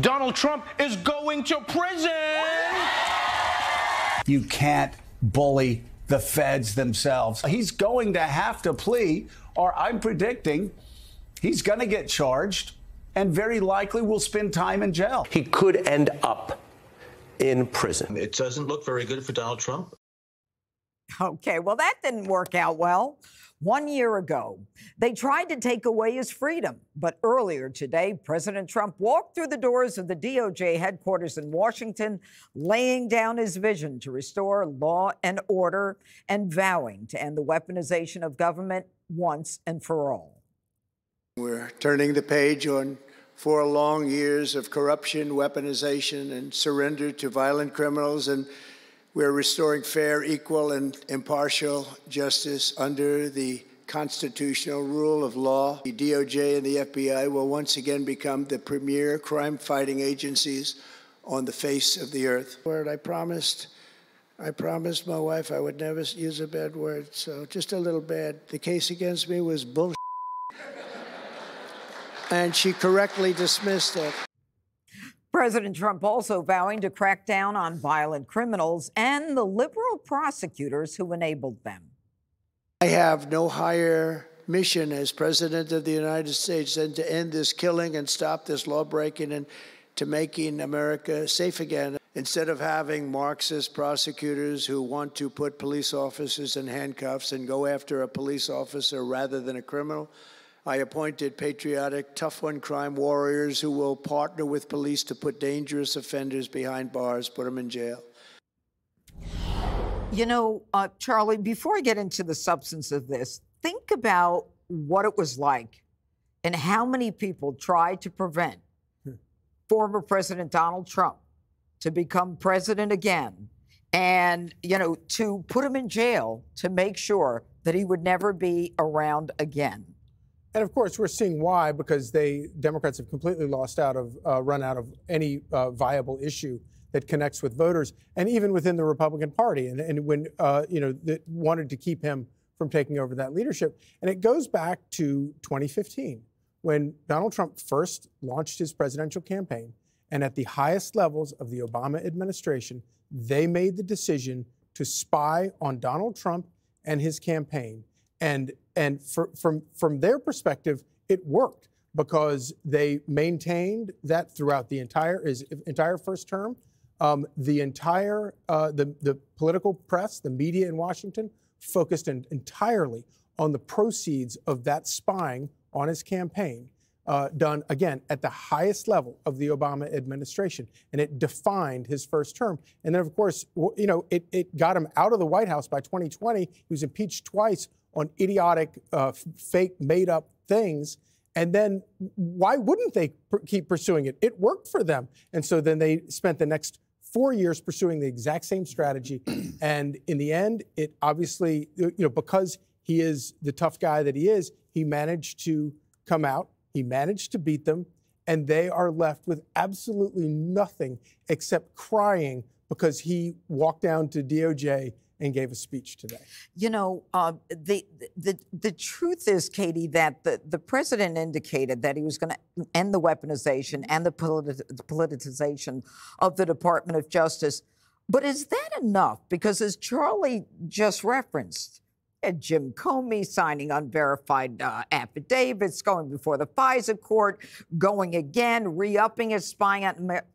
Donald Trump is going to prison. You can't bully the feds themselves. He's going to have to plea, or I'm predicting he's going to get charged and very likely will spend time in jail. He could end up in prison. It doesn't look very good for Donald Trump. Okay, well, that didn't work out well. 1 year ago, they tried to take away his freedom. But earlier today, President Trump walked through the doors of the DOJ headquarters in Washington, laying down his vision to restore law and order and vowing to end the weaponization of government once and for all. We're turning the page on 4 long years of corruption, weaponization, and surrender to violent criminals, and we're restoring fair, equal, and impartial justice under the constitutional rule of law. The DOJ and the FBI will once again become the premier crime-fighting agencies on the face of the earth. I promised my wife I would never use a bad word, so just a little bad. The case against me was bullshit, and she correctly dismissed it. President Trump also vowing to crack down on violent criminals and the liberal prosecutors who enabled them. I have no higher mission as President of the United States than to end this killing and stop this lawbreaking and to making America safe again. Instead of having Marxist prosecutors who want to put police officers in handcuffs and go after a police officer rather than a criminal, I appointed patriotic, tough-on-crime warriors who will partner with police to put dangerous offenders behind bars, put them in jail. You know, Charlie, before I get into the substance of this, think about what it was like and how many people tried to prevent former President Donald Trump to become president again and, you know, to put him in jail to make sure that he would never be around again. And of course, we're seeing why, because Democrats have completely run out of any viable issue that connects with voters, and even within the Republican Party. And when, that wanted to keep him from taking over that leadership. And it goes back to 2015, when Donald Trump first launched his presidential campaign. And at the highest levels of the Obama administration, they made the decision to spy on Donald Trump and his campaign. And from their perspective, it worked because they maintained that throughout the entire first term. The political press, the media in Washington, focused entirely on the proceeds of that spying on his campaign, done, again, at the highest level of the Obama administration. And it defined his first term. And then, of course, it got him out of the White House by 2020. He was impeached twice on idiotic, fake, made-up things. And then why wouldn't they keep pursuing it? It worked for them. And so then they spent the next 4 years pursuing the exact same strategy. And in the end, it obviously, because he is the tough guy that he is, he managed to come out. He managed to beat them. And they are left with absolutely nothing except crying because he walked down to DOJ and gave a speech today. You know, the truth is, Katie, that the president indicated that he was going to end the weaponization and the politicization of the Department of Justice. But is that enough? Because as Charlie just referenced, Jim Comey signing unverified affidavits, going before the FISA court, going again, re-upping his spying on America.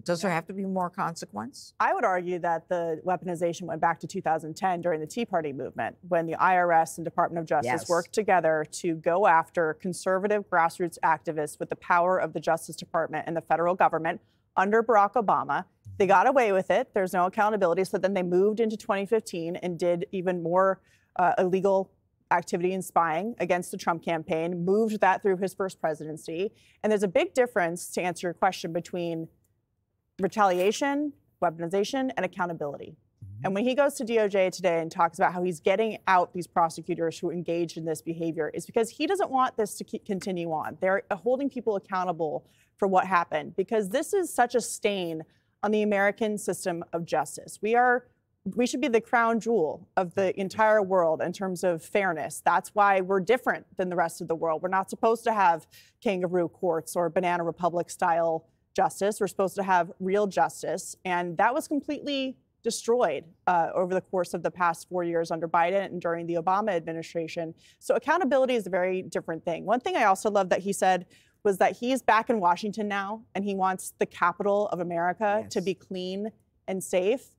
Does there have to be more consequence? I would argue that the weaponization went back to 2010 during the Tea Party movement, when the IRS and Department of Justice worked together to go after conservative grassroots activists with the power of the Justice Department and the federal government under Barack Obama. They got away with it. There's no accountability. So then they moved into 2015 and did even more illegal activity and spying against the Trump campaign, moved that through his first presidency. And there's a big difference, to answer your question, between retaliation, weaponization, and accountability. And when he goes to DOJ today and talks about how he's getting out these prosecutors who engaged in this behavior, is because he doesn't want this to continue on. They're holding people accountable for what happened, because this is such a stain on the American system of justice. We are we should be the crown jewel of the entire world in terms of fairness. That's why we're different than the rest of the world. We're not supposed to have kangaroo courts or banana republic style justice. We're supposed to have real justice. And that was completely destroyed over the course of the past 4 years under Biden and during the Obama administration. So accountability is a very different thing. One thing I also love that he said was that he's back in Washington now, and he wants the capital of America to be clean and safe.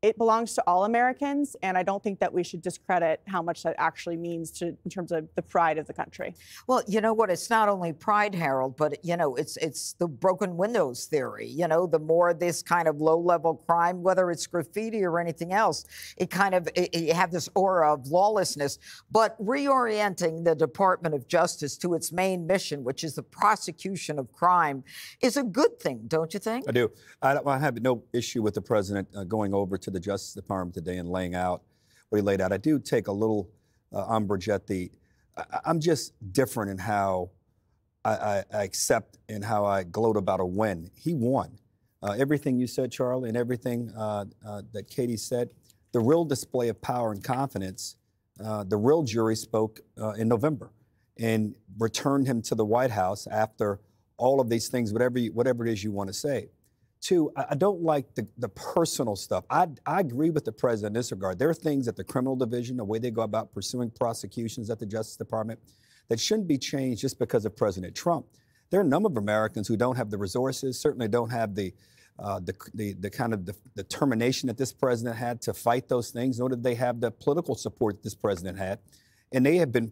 It belongs to all Americans, and I don't think that we should discredit how much that actually means in terms of the pride of the country. Well, you know what? It's not only pride, Harold, but, you know, it's the broken windows theory. You know, the more this kind of low-level crime, whether it's graffiti or anything else, you have this aura of lawlessness. But reorienting the Department of Justice to its main mission, which is the prosecution of crime, is a good thing, don't you think? I do. I have no issue with the president going over to the Justice Department today and laying out what he laid out. I do take a little umbrage at I'm just different in how I accept and how I gloat about a win. He won. Everything you said, Charlie, and everything that Katie said, the real display of power and confidence, the real jury spoke in November and returned him to the White House after all of these things, whatever it is you want to say. Two, I don't like the personal stuff. I agree with the president in this regard. There are things at the criminal division, the way they go about pursuing prosecutions at the Justice Department, that shouldn't be changed just because of President Trump. There are a number of Americans who don't have the resources, certainly don't have the kind of determination that this president had to fight those things, nor did they have the political support that this president had. And they have been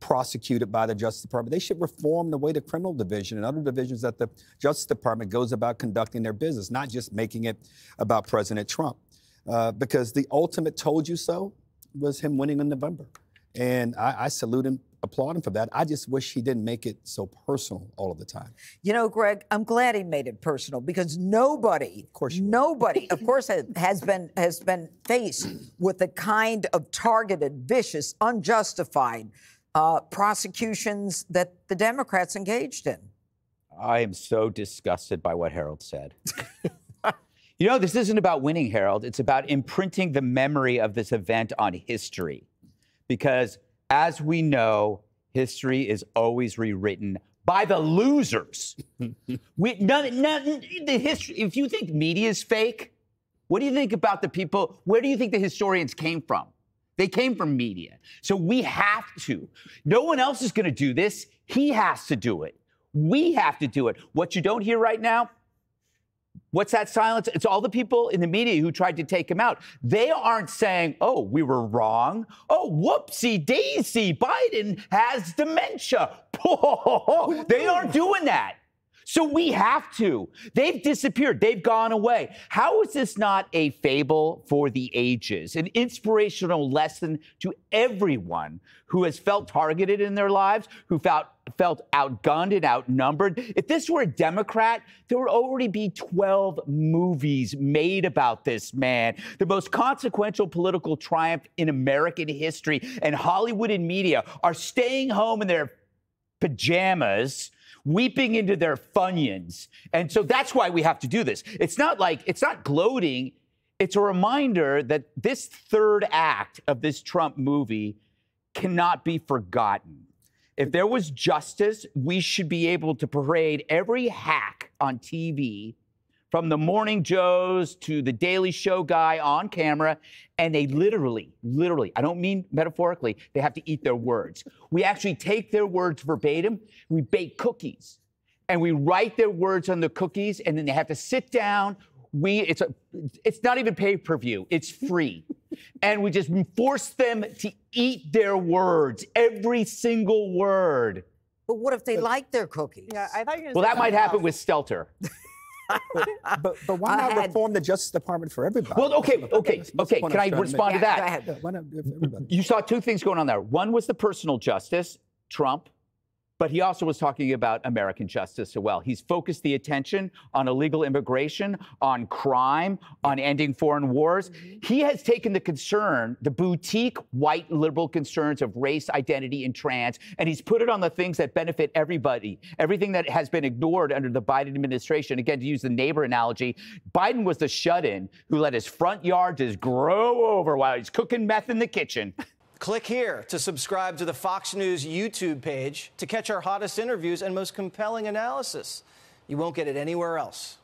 prosecuted by the Justice Department. They should reform the way the criminal division and other divisions that the Justice Department goes about conducting their business, not just making it about President Trump. Because the ultimate told you so was him winning in November. And I salute him, applaud him for that. I just wish he didn't make it so personal all of the time. You know, Greg, I'm glad he made it personal because nobody, of course, has been faced with the kind of targeted, vicious, unjustified prosecutions that the Democrats engaged in. I am so disgusted by what Harold said. You know, this isn't about winning, Harold. It's about imprinting the memory of this event on history. Because as we know, history is always rewritten by the losers. The history. If you think media is fake, what do you think about the people? Where do you think the historians came from? They came from media. So we have to. No one else is going to do this. He has to do it. We have to do it. What you don't hear right now, what's that silence? It's all the people in the media who tried to take him out. They aren't saying, oh, we were wrong. Oh, whoopsie daisy, Biden has dementia. They aren't doing that. So we have to. They've disappeared. They've gone away. How is this not a fable for the ages, an inspirational lesson to everyone who has felt targeted in their lives, who felt outgunned and outnumbered? If this were a Democrat, there would already be 12 movies made about this man, the most consequential political triumph in American history. And Hollywood and media are staying home in their pajamas, weeping into their Funyuns. And so that's why we have to do this. It's not gloating. It's a reminder that this third act of this Trump movie cannot be forgotten. If there was justice, we should be able to parade every hack on TV, from the Morning Joes to the Daily Show guy on camera, and they literally, I don't mean metaphorically, they have to eat their words. We actually take their words verbatim, we bake cookies, and we write their words on the cookies, and then they have to sit down. It's not even pay-per-view, it's free. And we just force them to eat their words, every single word. But what if they like their cookies? Yeah, I thought you were Well, that might happen with Stelter. But why not reform the Justice Department for everybody? Well, okay. Can I respond to that? Go ahead. Why not for everybody? You saw two things going on there. One was the personal justice, Trump. But he also was talking about American justice as well. He's focused the attention on illegal immigration, on crime, on ending foreign wars. He has taken the concern, the boutique white liberal concerns of race, identity, and trans, and he's put it on the things that benefit everybody, everything that has been ignored under the Biden administration. Again, to use the neighbor analogy, Biden was the shut-in who let his front yard just grow over while he's cooking meth in the kitchen. Click here to subscribe to the Fox News YouTube page to catch our hottest interviews and most compelling analysis. You won't get it anywhere else.